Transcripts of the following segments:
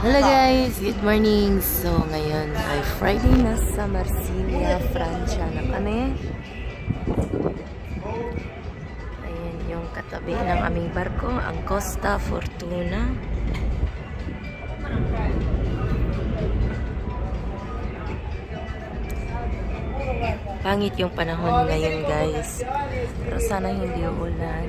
Hello guys, good morning. So ngayon ay Friday na sa Marsilia, Francia na kami. Ayan yung katabi ng aming barko, ang Costa Fortuna. Pangit yung panahon ngayon guys, pero sana hindi uulan.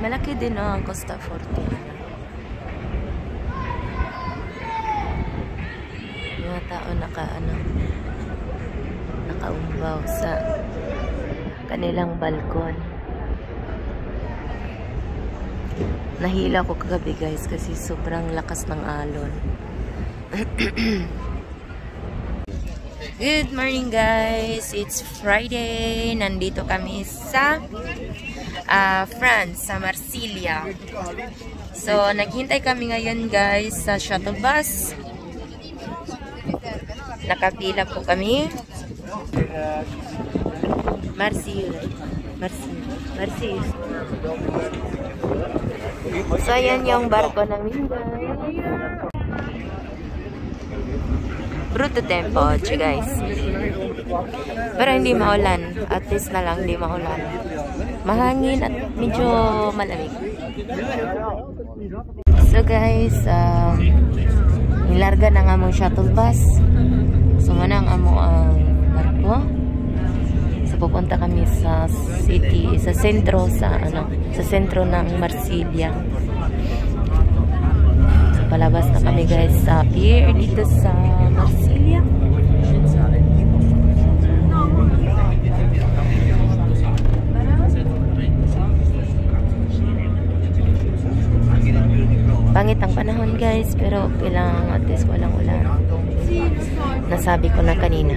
Malaki din ang Costa Fortuna. Mga tao nakaumbaw sa kanilang balkon. Nahila ko kagabi guys kasi sobrang lakas ng alon. Good morning guys! It's Friday. Nandito kami sa France, sa Marsilia. So, naghintay kami ngayon guys sa shuttle bus. Nakapila po kami. Marsilia. So, ayan yung barko namin guys. Bruto tempo, guys. Pero hindi maulan. At least na lang hindi maulan. Mahangin at medyo malamig. So guys, nilarga na nga mo shuttle bus. So manang amo ang barko. So pupunta kami sa city, sa sentro ng Marsilia. So palabas na kami guys sa pier dito sa Marsilia. Pangit ang panahon guys, pero okay lang, at least walang ulan. Nasabi ko na kanina.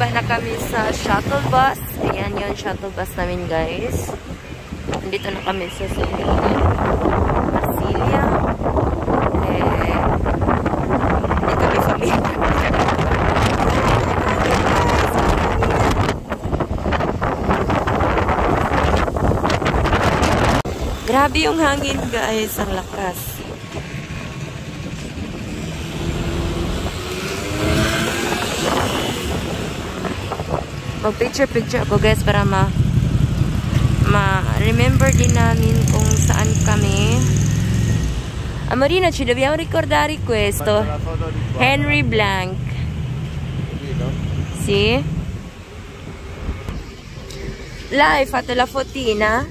Bababa na kami sa shuttle bus. Ayan yung shuttle bus namin, guys. Nandito na kami sa sentro ng Marsilia. Hindi kami familiar. Grabe yung hangin, guys. Ang lakas. Mag-picture ako, guys, para ma-remember din namin kung saan kami. Amorino, ci dobbiamo ricordare questo. Henry Blank. Sì? Là hai fatto la fotina?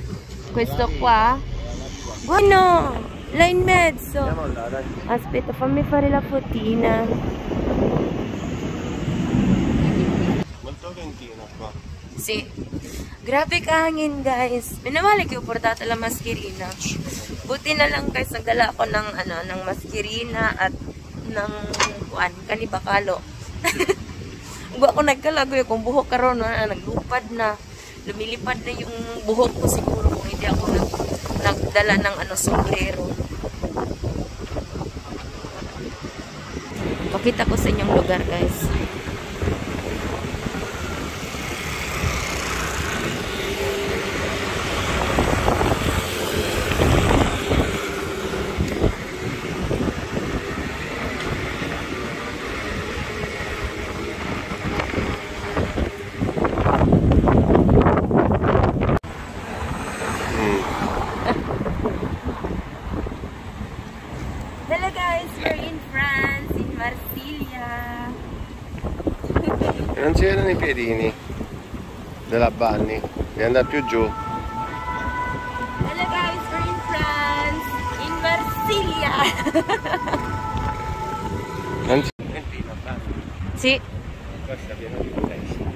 Questo qua? Buono! Là in mezzo! Aspetta, fammi fare la fotina. Sì. Grabe kahangin, guys. Minamali ko portata la mascherina. Buti na lang, guys, nagdala ako ng ng maskerina at ng kanibakalo. Huwag ako nagkalagoy kung buhok karon naglupad na. Lumilipad na yung buhok ko siguro kung hindi ako nagdala ng sombrero. Pakita ko sa inyong lugar, guys. Hello guys, we're in France, in Marsiglia. Non c'erano i piedini della Bunny, devi andare più giù. Hello guys, we're in France, in Marsiglia. Non c'è il vino, Sì. Questa è piena di potessi.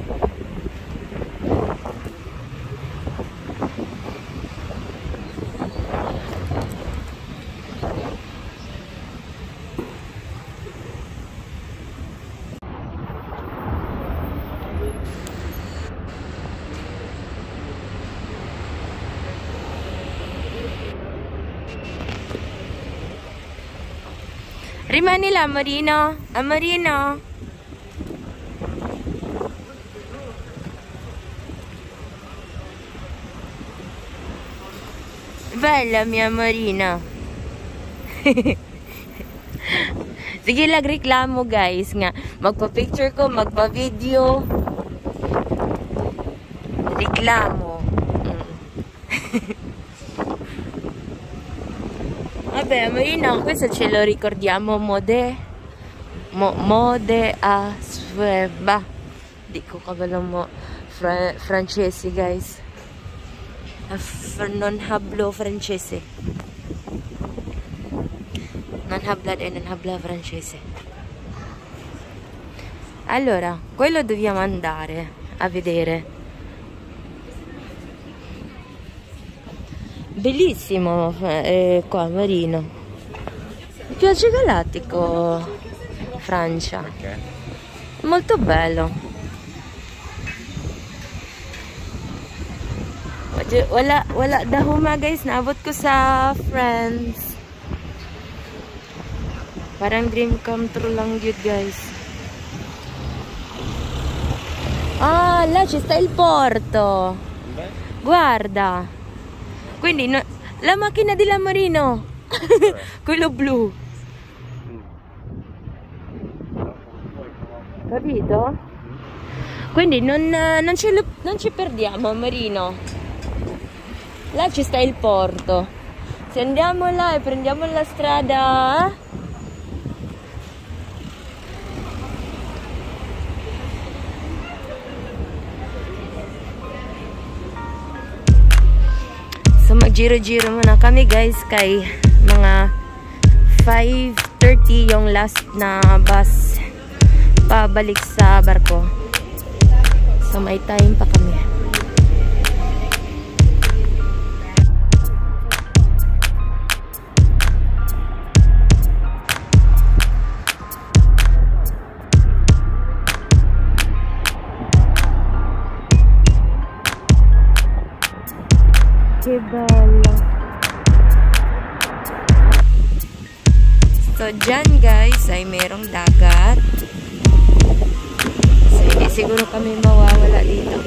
Rimani là, Amorino. Amorino. Bella mia Amorino. Sige lang, reklamo guys nga. Magpa-picture ko, magpa-video. Reklamo. Vabbè, Amorino, questo ce lo ricordiamo, mode a sueba. Dico cavolo mo francesi, guys. Non hablo francese. Non habla francese. Allora, quello dobbiamo andare a vedere. Bellissimo qua Marino. Mi piace Galattico, Francia. Okay. Molto bello. Wala dahuma guys, naabot ko sa France. Parang dream come true lang yun guys. Ah, là ci sta il porto. Guarda. Quindi la macchina di Marino. Quello blu. Capito? Quindi non ci perdiamo, Marino. Là ci sta il porto. Se andiamo là e prendiamo la strada, so maggiro-giro muna kami guys kay mga 5:30 yung last na bus pabalik sa barko. So may time pa kami. So, dyan guys ay merong dagat. So, hindi siguro kami mawawala dito.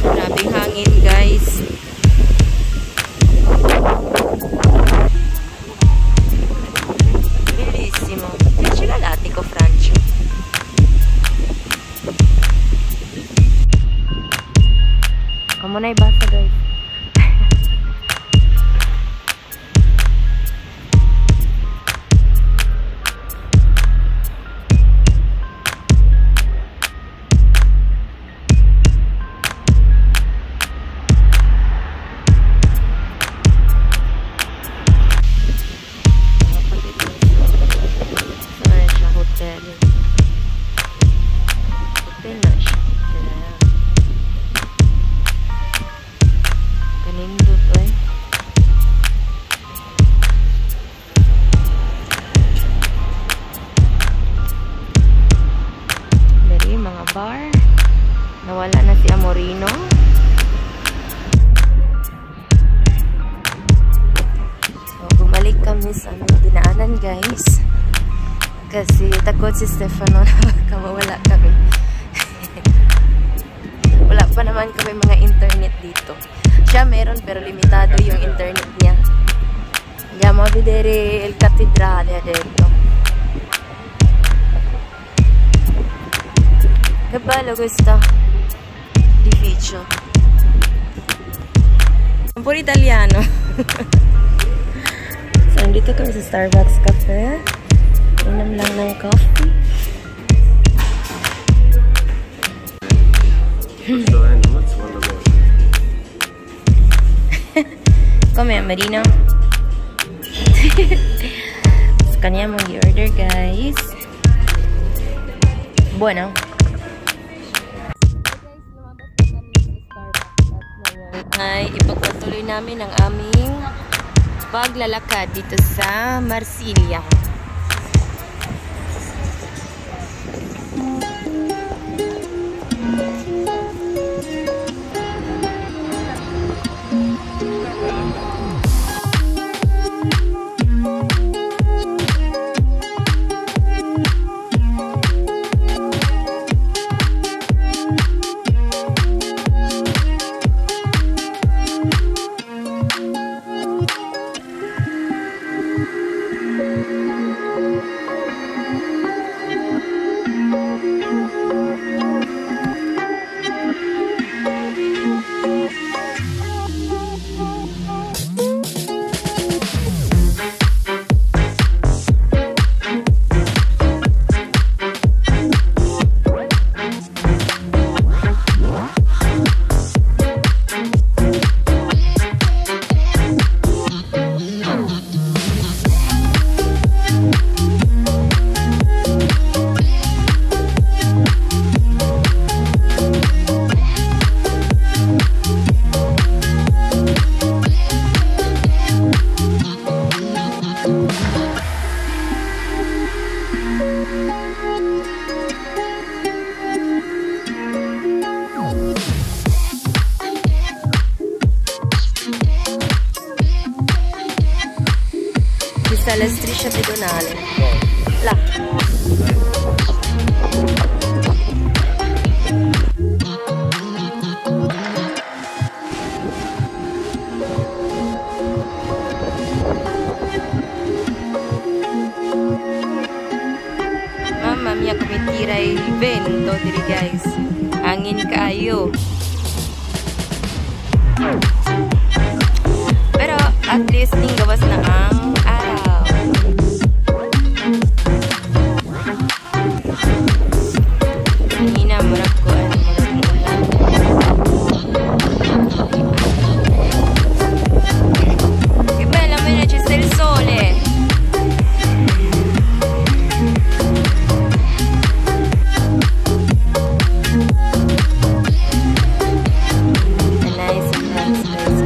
Grabing hangin guys. Bellissimo. Piace l'Attico, Francia. Kamu na ibasa guys. Hotel na siya. Kanindot eh. Dari mga bar. Nawala na si Amorino. So, bumalik kami sa aming dinaanan guys. Kasi takot si Stefano na mawala kami. Wala pa naman kami mga internet dito. Siya meron pero limitado yung internet niya. Andiamo a vedere il cattedrale, ha detto. Che bello questo edificio. Un po' italiano. So, nandito kami sa Starbucks Cafe. Inom lang ng coffee. Come Marino. Scaniamo gli order guys. Bueno. Ay ipagpatuloy namin ang aming paglalakad dito sa Marsiglia. La striscia pedonale là. Mamma mia come tira il vento, diri guys. Angin kayo. Pero at least gawas na ang araw. Hina murag ko murag ulan. Che bella mena c'è il sole. A nice place.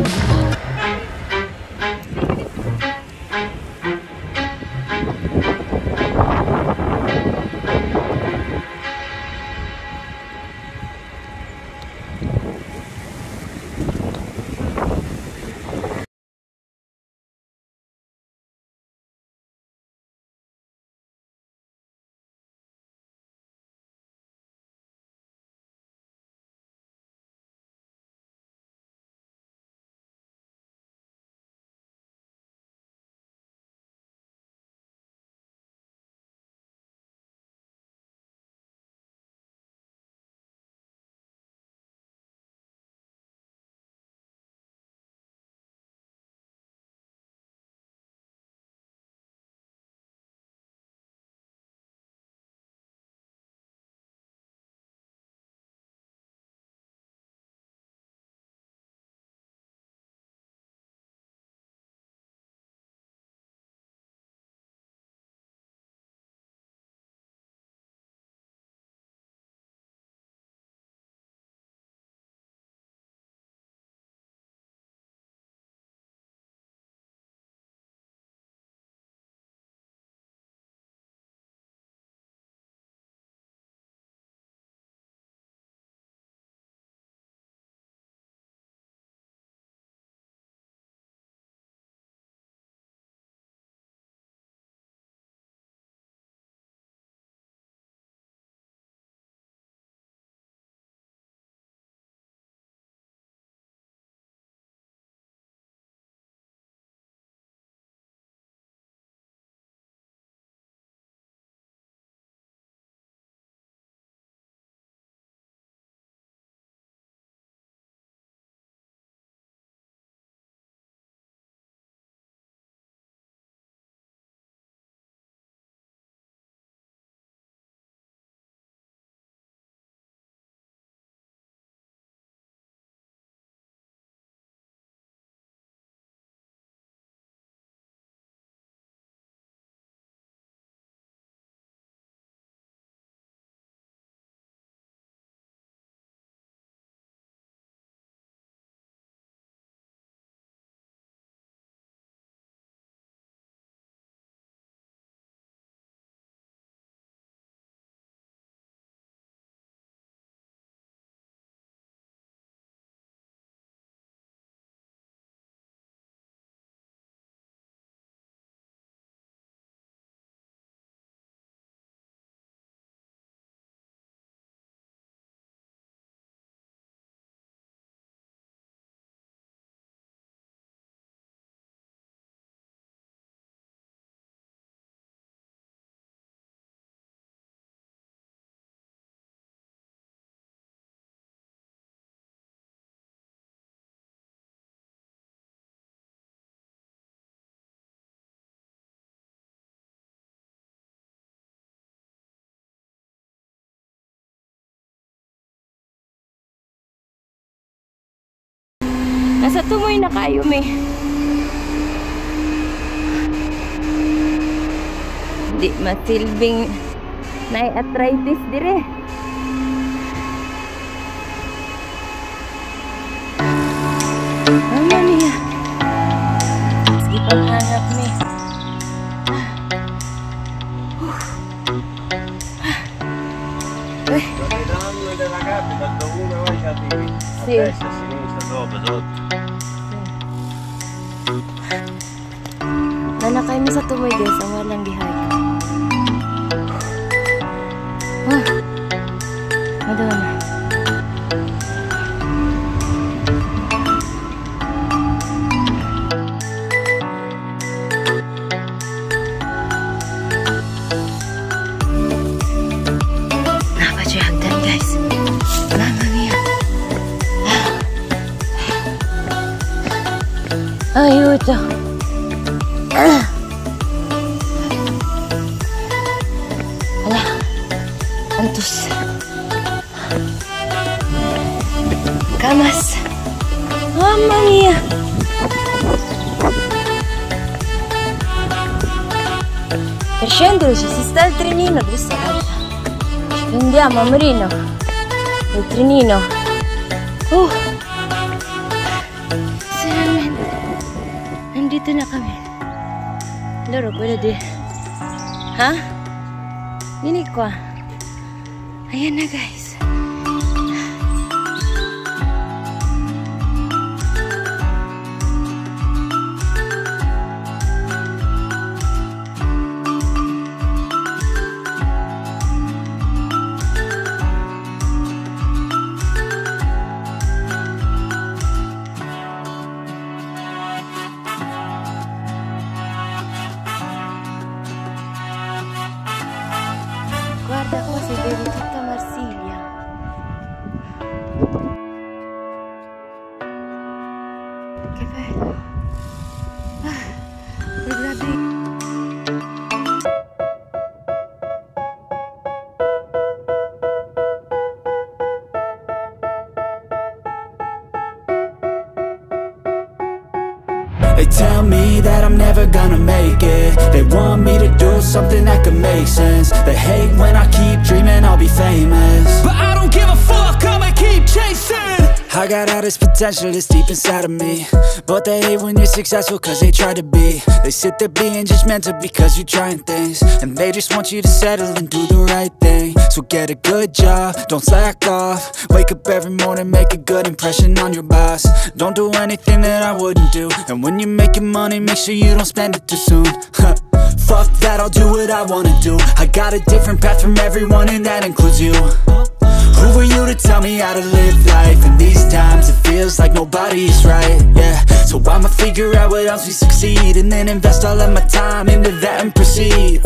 Nasa tumoy na kayo, me. Di masilbing na-arthritis dire. Ano niya? Sige panghanap, me. Sì. Destra, sinistra, dopo, sotto. Nanakay mo sa tumoy guys, ang walang gihay. Madonna. Napajagdan guys. Mama mia. Aiuto. Ala. Antus. Camas. Mamma mia. Per scendere ci si sta il trenino, adesso scendiamo a Marino. Il trenino. Finalmente. Nandito na kami. Loro, pwede di. Ha? Ini qua. Ayan na guys. Guarda come si vede tutta Marsiglia. Che bello. They tell me that I'm never gonna make it. They want me to do something that could make sense. They hate when I keep dreaming I'll be famous, but I don't give a fuck, I'ma keep chasing. I got all this potential that's deep inside of me, but they hate when you're successful cause they try to be. They sit there being judgmental because you're trying things, and they just want you to settle and do the right thing. So get a good job, don't slack off. Wake up every morning, make a good impression on your boss. Don't do anything that I wouldn't do, and when you're making money, make sure you don't spend it too soon. Fuck that, I'll do what I wanna do. I got a different path from everyone and that includes you. Who are you to tell me how to live life? In these times it feels like nobody's right, yeah. So I'ma figure out what else we succeed, and then invest all of my time into that and proceed.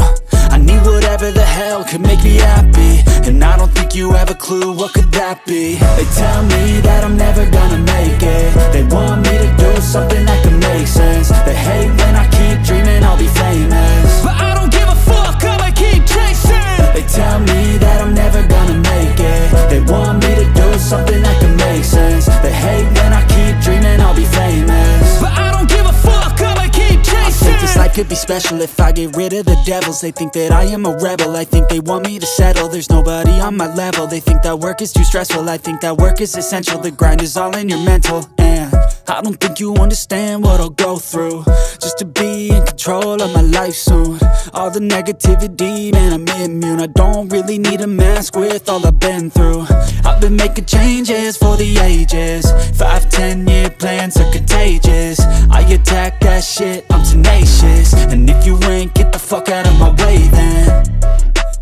I need whatever the hell could make me happy, and I don't think you have a clue what could that be. They tell me that I'm never gonna make it. They want me to do something that could make sense. They hate when I keep dreaming I'll be famous, but I don't give a fuck, I'ma keep chasing. They tell me that I'm never gonna make it. They want me to do something that could make sense. They hate when I keep dreaming I'll be famous, but I don't give a fuck, I'ma keep chasing. I think this life could be special if I get rid of the devils. They think that I am a rebel, I think they want me to settle. There's nobody on my level. They think that work is too stressful, I think that work is essential. The grind is all in your mental, and I don't think you understand what I'll go through just to be in control of my life soon. All the negativity, man, I'm immune. I don't really need a mask with all I've been through. I've been making changes for the ages. 5-10 year plans are contagious. I attack that shit, I'm tenacious. And if you ain't, get the fuck out of my way then.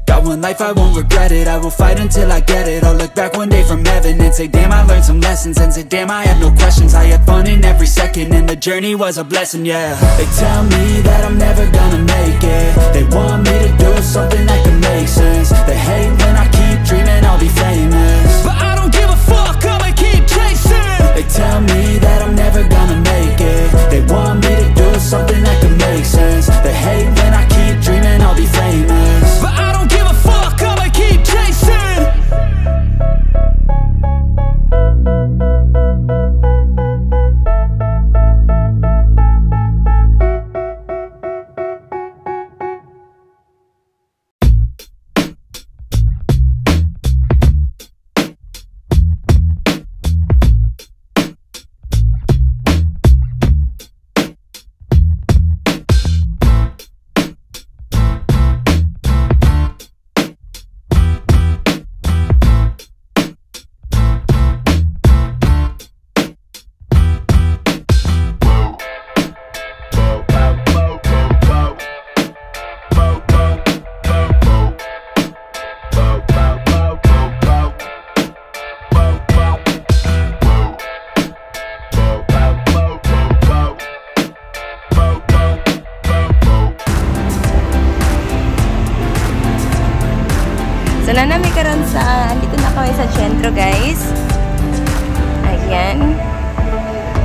Got one life, I won't regret it. I will fight until I get it. I'll look back one day from heaven and say, damn, I learned some lessons. And say, damn, I had no questions. I had fun in every second, and the journey was a blessing, yeah. They tell me that I'm never gonna make it. They want me to do something that can make sense. They hate when I keep dreaming I'll be famous, but I don't give a fuck, I'ma keep chasing. They tell me that I'm never gonna make it. They want me to do something that can make sense. They hate when I keep dreaming I'll be famous, but I don't give a fuck, I'ma keep chasing.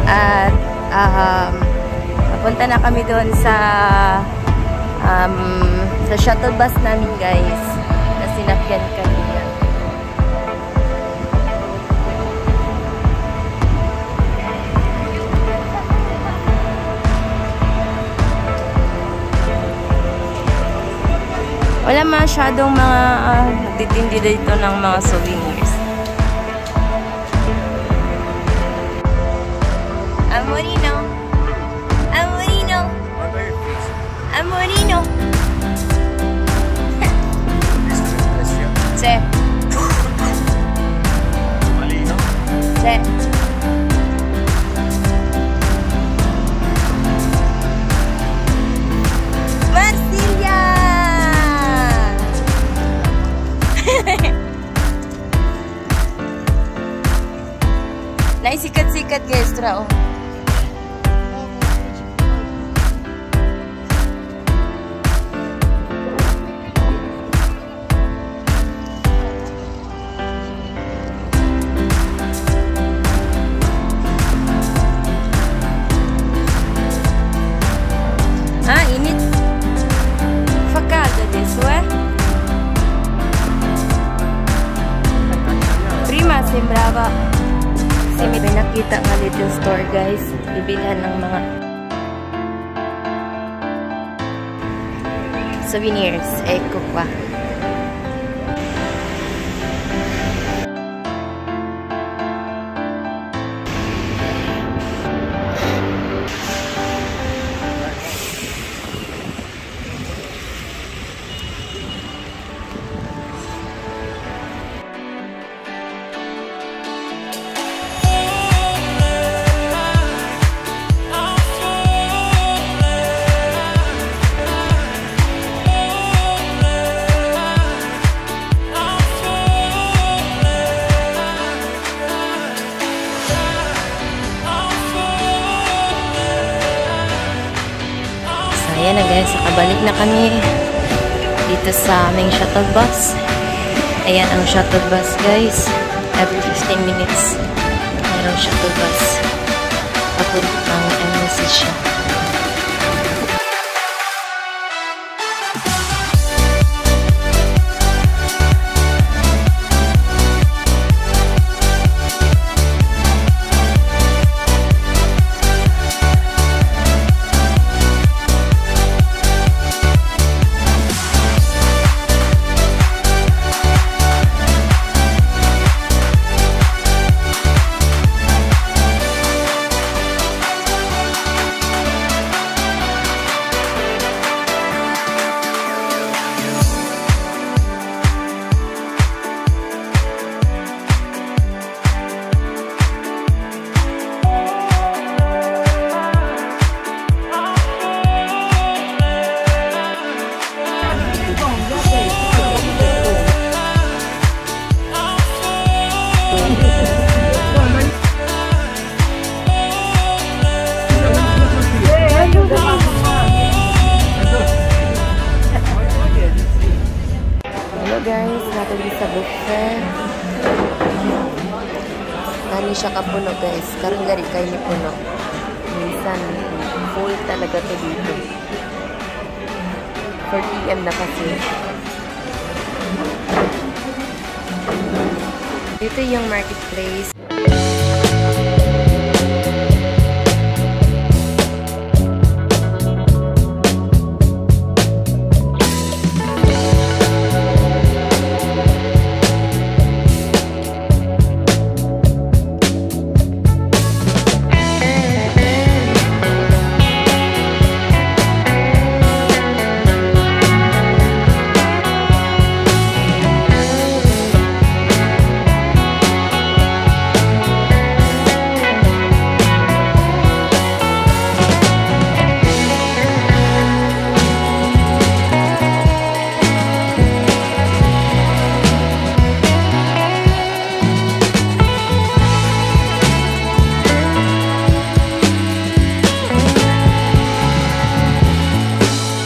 At papunta na kami doon sa shuttle bus namin guys na sinakyan kanina. Wala masyadong mga nagtitindi dito ng mga souvenirs. Amorino. Amorino. Amorino. Sí. Sí. Marsilia. Naisikat-sikat guys, tra oh. Init. Facada adesso, Prima sembrava may nakita nga little store guys. Bibilhan ng mga souvenirs. Eko pa. Ayan na guys, nakabalik na kami dito sa aming shuttle bus. Ayan ang shuttle bus guys. Every 15 minutes mayroong shuttle bus papuntang MSC siya. Guys, natin sa buffet. Nani siya kapuno guys. Karang gari kayo ni puno. Minsan, full talaga to dito. 4 PM na kasi. Dito yung marketplace.